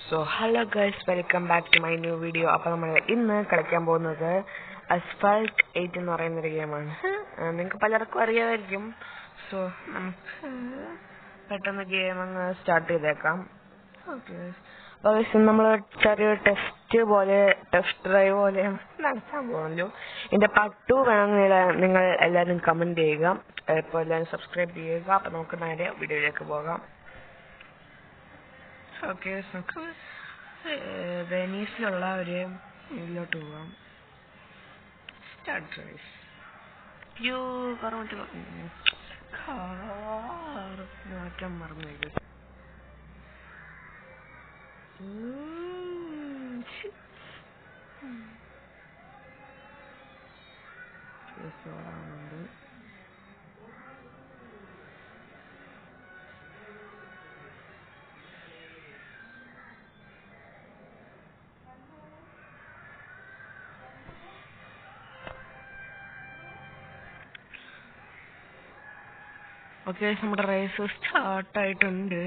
So hello guys, welcome back to my new video. അപ്പോൾ നമ്മൾ ഇന്ന് കളിക്കാൻ പോകുന്നത് അസ്ഫാൾട്ട് 8 എന്ന് പറയുന്ന ഒരു ഗെയിമാണ്. നിങ്ങൾക്ക് പലർക്കും അറിയാമായിരിക്കും. സോ നമുക്ക് പെട്ടെന്ന് ഗെയിം അങ്ങ് സ്റ്റാർട്ട് ചെയ്തേക്കാം. ഓക്കെ, അപ്പോൾ നമ്മൾ ചെറിയൊരു ടെസ്റ്റ് ഡ്രൈവ് പോലെ നടത്താൻ പോകുമല്ലോ. ഇതിൻ്റെ പാർട്ട് 2 വേണമെങ്കിൽ നിങ്ങൾ എല്ലാവരും കമൻറ്റ് ചെയ്യുക. ഇപ്പോൾ എല്ലാവരും സബ്സ്ക്രൈബ് ചെയ്യുക. അപ്പോൾ നമുക്ക് നേരെ വീഡിയോയിലേക്ക് പോകാം. ഓക്കെ, നമുക്ക് വെനീസിലുള്ള ഒരു ഇതിലോട്ട് പോകാം. സ്റ്റാർട്ട് ഡ്രൈവ് കാർ മാറ്റാൻ മറന്നു. ഓക്കെ, നമ്മുടെ റേസ് സ്റ്റാർട്ടായിട്ടുണ്ട്.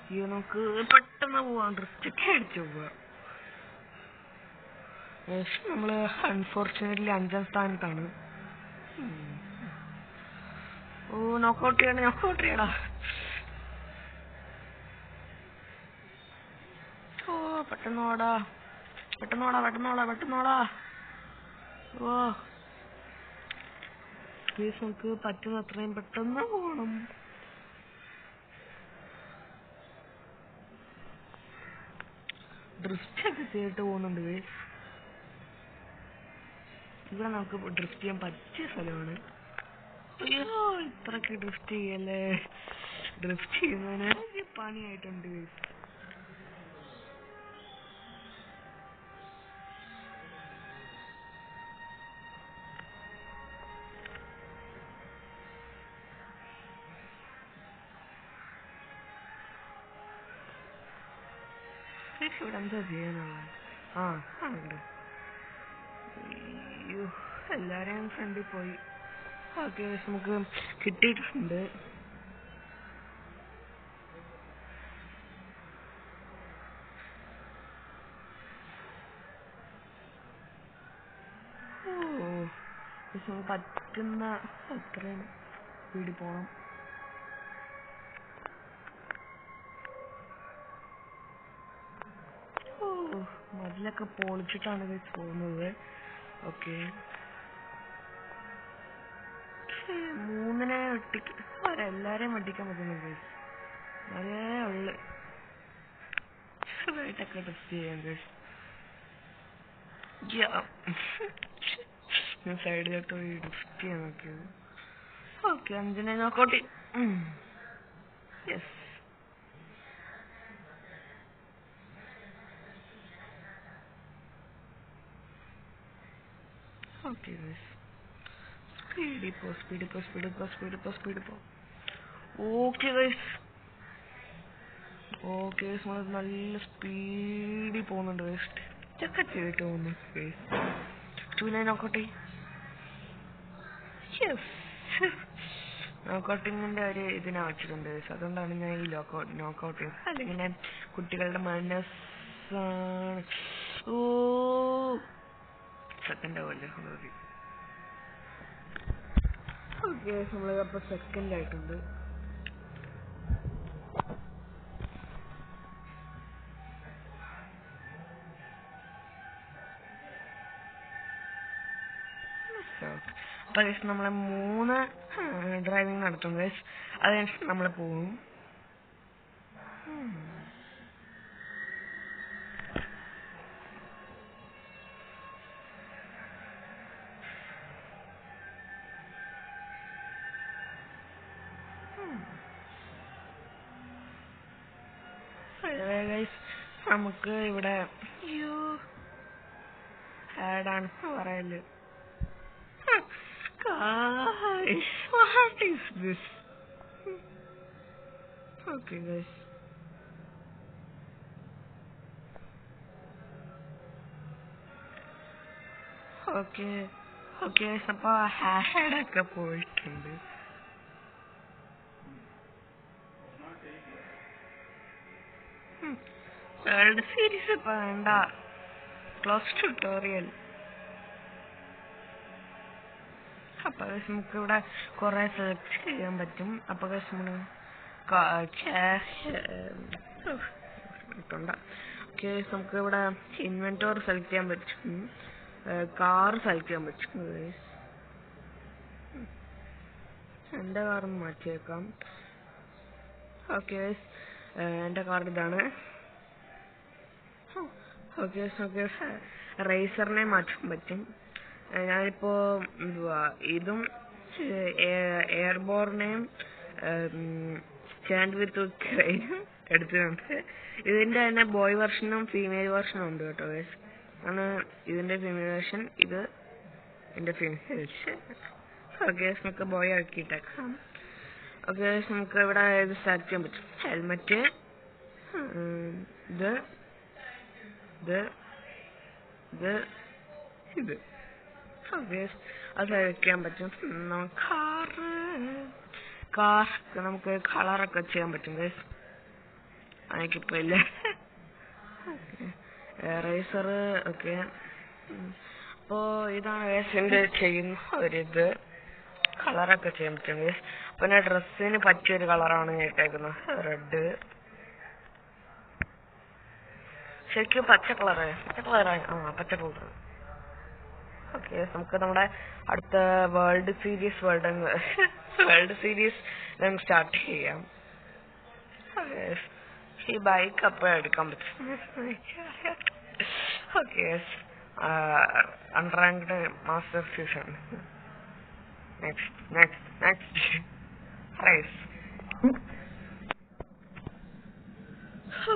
അയ്യോ, നമുക്ക് പെട്ടെന്ന് പോവാം. ഡ്രിഫ്റ്റൊക്കെ അടിച്ചു പോവാം. നമ്മൾ അൺഫോർച്ചുനേറ്റ്ലി 5ാം സ്ഥാനത്താണ്. ഓ, നോക്കൗട്ട് ചെയ്യടാ. ഓ, പെട്ടെന്നോടാ. ഓ, നമുക്ക് പറ്റുന്ന അത്രയും പെട്ടെന്ന് പോകണം. ഡ്രിഫ്റ്റ് ഒക്കെ ചെയ്തിട്ട് പോകുന്നുണ്ട്. ഇവിടെ നമുക്ക് ഡ്രിഫ്റ്റ് ചെയ്യാൻ പറ്റിയ സ്ഥലമാണ്. അയ്യോ, ഇത്രയൊക്കെ ഡ്രിഫ്റ്റ് ചെയ്യല്ലേ. ഡ്രിഫ്റ്റ് ചെയ്യുന്നതിന് പണിയായിട്ടുണ്ട്. ഇവിടെ എന്താ ചെയ്യാനുള്ള? അയ്യോ, എല്ലാരെയും ഫ്രണ്ടിൽ പോയി. ഓക്കെ, നമുക്ക് കിട്ടിയിട്ടുണ്ട്. നമുക്ക് പറ്റുന്ന അത്രയും സ്പീഡിൽ പോണം. മതിലൊക്കെ പൊളിച്ചിട്ടാണ് ഇത് പോകുന്നത്. ഓക്കെ, 3നെ എല്ലാരെയും വെട്ടിക്കാൻ പറ്റുന്നത് അതേ ഉള്ളു. ചെറുതായിട്ടൊക്കെ ടെസ്റ്റ് ചെയ്യാൻ ഞാൻ സൈഡിലോട്ട് പോയി ടെസ്റ്റ് ചെയ്യാൻ നോക്കിയത്. ഓക്കെ, 5നെ നോക്കോട്ടെ. യെസ്. ഓക്കെ ഗൈസ്, സ്പീഡിൽ പോ. ഓക്കെ ഗൈസ്, നമ്മൾ നല്ല സ്പീഡിൽ പോകുന്നുണ്ട് ഗൈസ്. ഇതൊക്കെ ചെയ്തിട്ട് പോകുന്നു ഗൈസ്. 2നെ നോക്കട്ടെ. നോക്കൗട്ടിങ്ങിന്റെ ഒരു ഇതിനെ വെച്ചിട്ടുണ്ട് ഗൈസ്. അതുകൊണ്ടാണ് ഞാൻ ഈ നോക്കൗട്ട് അല്ലെങ്കിൽ ഞാൻ കുട്ടികളുടെ മനസ്സാണ്. ഓ, സെക്കൻഡ് പോലെ. ഓക്കെ, നമ്മളിപ്പോൾ സെക്കൻഡ് ആയിട്ടുണ്ട്. അപ്പോൾ ഗൈസ്, നമ്മളെ 3 ഡ്രൈവിംഗ് നടത്തും ഗൈസ്. അതിനനുസരിച്ച് നമ്മൾ പോകും. നമുക്ക് ഇവിടെ ആഡാണ് പറയല്. What is this? Okay guys, okay, അപ്പൊ ഹാഡൊക്കെ പോയിട്ടുണ്ട്. വേൾഡ് സീരീസ് ഇപ്പൊ വേണ്ട. Close tutorial. അപ്പൊ നമുക്ക് ഇവിടെ കുറെ സെലക്ട് ചെയ്യാൻ പറ്റും. അപ്പൊ നമ്മള് നമുക്ക് ഇവിടെ ഇൻവെന്റോർ സെലക്ട് ചെയ്യാൻ പറ്റും. കാർ സെലക്ട് ചെയ്യാൻ പറ്റും. എന്റെ കാറൊന്ന് മാറ്റിയേക്കാം. ഓക്കെ, എന്റെ കാർ ഇതാണ്. ഓക്കെ, റേസറിനെ മാറ്റാൻ പറ്റും. ഞാനിപ്പോ ഇതും എയർബോർനെയും സ്റ്റാൻഡ് വിത്ത് ക്രെയിനും എടുത്തിട്ടുണ്ട്. ഇതിന്റെ തന്നെ ബോയ് വെർഷനും ഫീമെയിൽ വെർഷനും ഉണ്ട് കേട്ടോ. ആണ് ഇതിന്റെ ഫീമെയിൽ വെർഷൻ, ഇത് എന്റെ ഫീമെയിൽ വെർഷൻ. ഓക്കെ, നമുക്ക് ബോയ് ആക്കിയിട്ടേക്കാം. ഓക്കെ, നമുക്ക് ഇവിടെ ഇത് സ്റ്റാർട്ട് ചെയ്യാൻ പറ്റും. ഹെൽമെറ്റ്, ഇത് ഓക്കെ, അത് സെലക്ട് ചെയ്യാൻ പറ്റും. കാർ നമുക്ക് കളറൊക്കെ ചെയ്യാൻ പറ്റും ഗൈസ്. എനിക്കിപ്പോ ഇല്ല. റേസർ. ഓക്കെ, അപ്പോ ഇതാണ് ഗൈസ് ചെയ്യുന്ന ഒരിത്. കളറൊക്കെ ചെയ്യാൻ പറ്റും ഗൈസ്. പിന്നെ ഡ്രസ്സിന് പറ്റിയൊരു കളറാണ് ഞാൻ ഇട്ടേക്കുന്നത്, റെഡ്. ശരിക്കും പച്ച കളറാണ്. പച്ച കളർ. ഓക്കെ, നമുക്ക് നമ്മുടെ അടുത്ത വേൾഡ് സീരീസ് നമുക്ക് സ്റ്റാർട്ട് ചെയ്യാം. ഈ ബൈക്ക് അപ്പോഴും എടുക്കാൻ പറ്റും. Okay, unranked master season. Next race.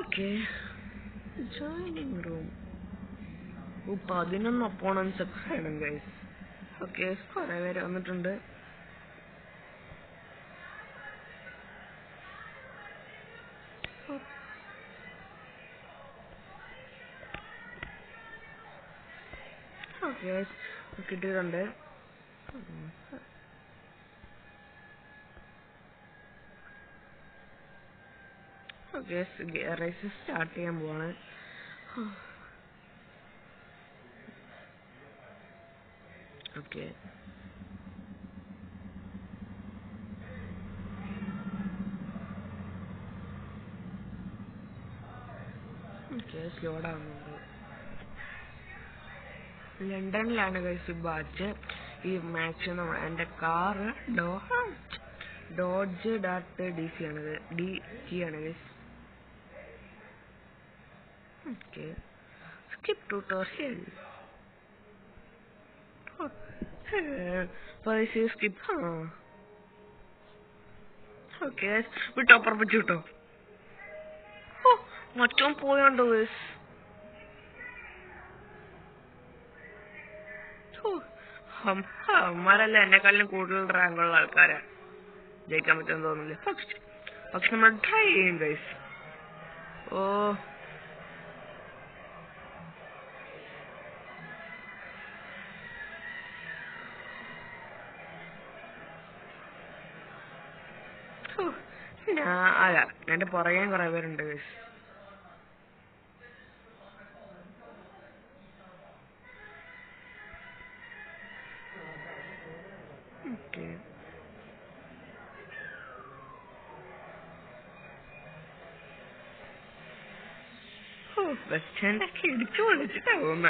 Okay, joining room. 11 opponents ഒക്കെ വേണം ഗൈസ്. ഓക്കെ, കുറെ പേര് വന്നിട്ടുണ്ട്. ഓക്കെ, കിട്ടിയിട്ടുണ്ട്. ഓക്കെ, റേസ് സ്റ്റാർട്ട് ചെയ്യാൻ പോവാണ്. ഓക്കെ, സ്ലോഡാവുന്നുണ്ട്. ലണ്ടനിലാണ് ഗൈസ് ബാച്ച് ഈ മാച്ച്. എന്റെ കാറ് Dodge.DC ആണിത്. DG ആണ് guys. Okay, skip tutorial. Skip. Okay, വിട്ടോ, പുറപ്പിച്ചു വിട്ടോ. മറ്റോ പോയോണ്ടോ ഗൈസ്. അവന്മാരല്ല എന്നെക്കാളും കൂടുതൽ റാങ്കുള്ള ആൾക്കാരാ. ജയിക്കാൻ പറ്റുമെന്ന് തോന്നുന്നില്ല. പക്ഷെ നമ്മൾ ട്രൈ ചെയ്യും ഗൈസ്. അല്ല, എന്റെ പുറകെ കുറെ പേരുണ്ട് ഗൈസ്. ഓക്കെ, ബസ് സ്റ്റാൻഡൊക്കെ ഇടിച്ചു പൊളിച്ചിട്ടാ പോകുന്ന.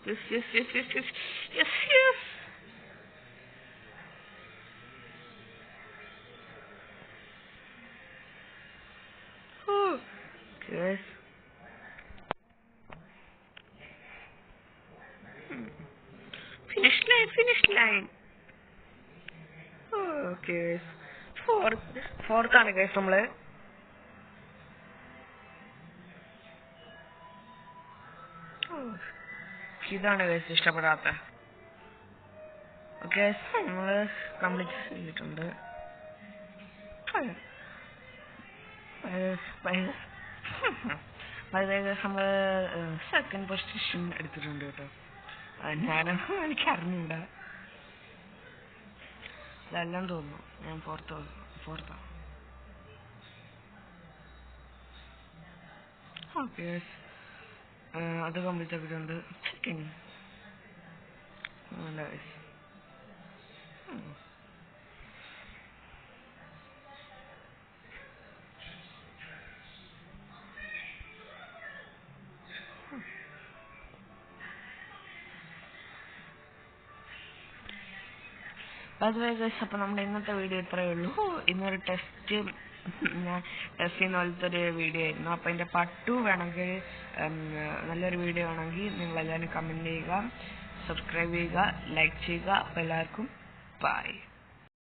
Yes. Oh, yes. Finish line. Oh, okay. Fourth ആണ് guys നമ്മള്. ഇതാണ് guys ഇഷ്ടപ്പെടാത്ത. ഓക്കെ നമ്മള് കംപ്ലീറ്റ് ചെയ്തിട്ടുണ്ട്. നമ്മള് സെക്കൻഡ് പൊസിഷൻ എടുത്തിട്ടുണ്ട് കേട്ടോ. എനിക്ക് അറിഞ്ഞൂടാ, അതെല്ലാം തോന്നുന്നു. ഞാൻ ഫോർത്താ. ഓക്കെ അത് കംപ്ലീറ്റ് ആക്കിയിട്ടുണ്ട്. സെക്കൻഡ് അപ്പൊ നമ്മുടെ ഇന്നത്തെ വീഡിയോ ഇത്രയേ ഉള്ളൂ. ഇന്നൊരു ടെസ്റ്റ് ഞാൻ ടെസ്റ്റ് ചെയ്യുന്ന പോലത്തെ ഒരു വീഡിയോ ആയിരുന്നു. അപ്പൊ അതിന്റെ പാർട്ട് 2 വേണമെങ്കിൽ, നല്ലൊരു വീഡിയോ ആണെങ്കിൽ നിങ്ങൾ എല്ലാവരും കമന്റ് ചെയ്യുക, സബ്സ്ക്രൈബ് ചെയ്യുക, ലൈക്ക് ചെയ്യുക. അപ്പൊ എല്ലാവർക്കും ബൈ.